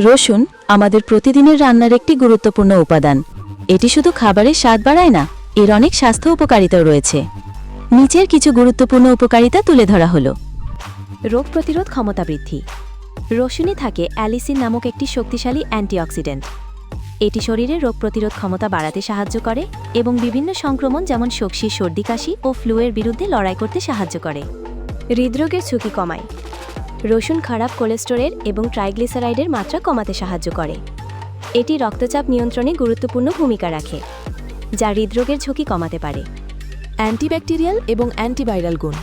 রসুন আমাদের প্রতিদিনের রান্নার একটি গুরুত্বপূর্ণ উপাদান। এটি শুধু খাবারের স্বাদ বাড়ায় না, এর অনেক স্বাস্থ্য উপকারিতাও রয়েছে। নিচের কিছু গুরুত্বপূর্ণ উপকারিতা তুলে ধরা হলো। রোগ প্রতিরোধ ক্ষমতা বৃদ্ধি। রসুনে থাকে অ্যালিসিন নামক একটি শক্তিশালী অ্যান্টিঅক্সিডেন্ট। এটি শরীরের রোগ প্রতিরোধ ক্ষমতা বাড়াতে সাহায্য করে এবং বিভিন্ন সংক্রমণ যেমন শক্সি, সর্দি, কাশি ও ফ্লুয়ের বিরুদ্ধে লড়াই করতে সাহায্য করে। হৃদরোগের ঝুঁকি কমায়। রসুন খারাপ কোলেস্টেরল এবং ট্রাইগ্লিসারাইডের মাত্রা কমাতে সাহায্য করে। এটি রক্তচাপ নিয়ন্ত্রণে গুরুত্বপূর্ণ ভূমিকা রাখে, যা হৃদরোগের ঝুঁকি কমাতে পারে। অ্যান্টিব্যাকটেরিয়াল এবং অ্যান্টিভাইরাল গুণ।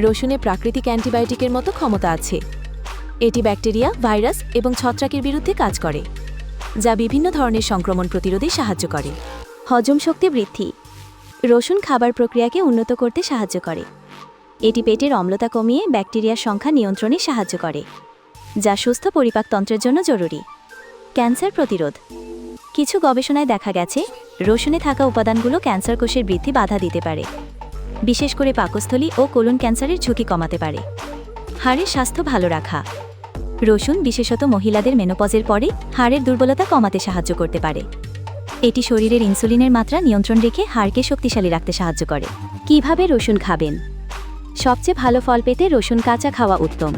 রসুনে প্রাকৃতিক অ্যান্টিবায়োটিকের মতো ক্ষমতা আছে। এটি ব্যাকটেরিয়া, ভাইরাস এবং ছত্রাকের বিরুদ্ধে কাজ করে, যা বিভিন্ন ধরনের সংক্রমণ প্রতিরোধে সাহায্য করে। হজম শক্তি বৃদ্ধি। রসুন খাবার প্রক্রিয়াকে উন্নত করতে সাহায্য করে। এটি পেটের অম্লতা কমিয়ে ব্যাকটেরিয়ার সংখ্যা নিয়ন্ত্রণে সাহায্য করে, যা সুস্থ পরিপাকতন্ত্রের জন্য জরুরি। ক্যান্সার প্রতিরোধ। কিছু গবেষণায় দেখা গেছে রসুনে থাকা উপাদানগুলো ক্যান্সার কোষের বৃদ্ধি বাধা দিতে পারে, বিশেষ করে পাকস্থলী ও কোলন ক্যান্সারের ঝুঁকি কমাতে পারে। হাড়ের স্বাস্থ্য ভালো রাখা। রসুন বিশেষত মহিলাদের মেনোপজের পরে হাড়ের দুর্বলতা কমাতে সাহায্য করতে পারে। এটি শরীরের ইনসুলিনের মাত্রা নিয়ন্ত্রণ রেখে হাড়কে শক্তিশালী রাখতে সাহায্য করে। কিভাবে রসুন খাবেন? সবচেয়ে ভালো ফল পেতে রসুন কাঁচা খাওয়া উত্তম।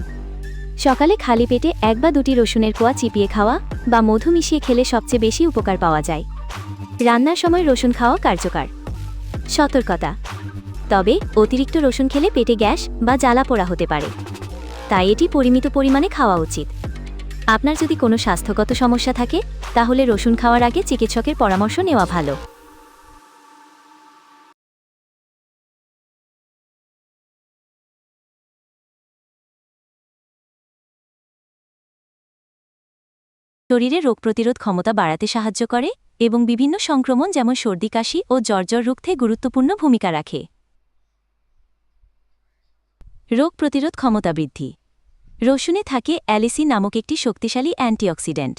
সকালে খালি পেটে 1 বা 2টি রসুনের কোয়া চিপিয়ে খাওয়া বা মধু মিশিয়ে খেলে সবচেয়ে বেশি উপকার পাওয়া যায়। রান্নার সময় রসুন খাওয়া কার্যকর। সতর্কতা: তবে অতিরিক্ত রসুন খেলে পেটে গ্যাস বা জ্বালা পোড়া হতে পারে, তাই এটি পরিমিত পরিমাণে খাওয়া উচিত। আপনার যদি কোনো স্বাস্থ্যগত সমস্যা থাকে, তাহলে রসুন খাওয়ার আগে চিকিৎসকের পরামর্শ নেওয়া ভালো। শরীরে রোগ প্রতিরোধ ক্ষমতা বাড়াতে সাহায্য করে এবং বিভিন্ন সংক্রমণ যেমন সর্দি, কাশি ও জ্বর রুখতে গুরুত্বপূর্ণ ভূমিকা রাখে। রোগ প্রতিরোধ ক্ষমতা বৃদ্ধি। রসুনে থাকে অ্যালিসিন নামক একটি শক্তিশালী অ্যান্টিঅক্সিডেন্ট।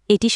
এটি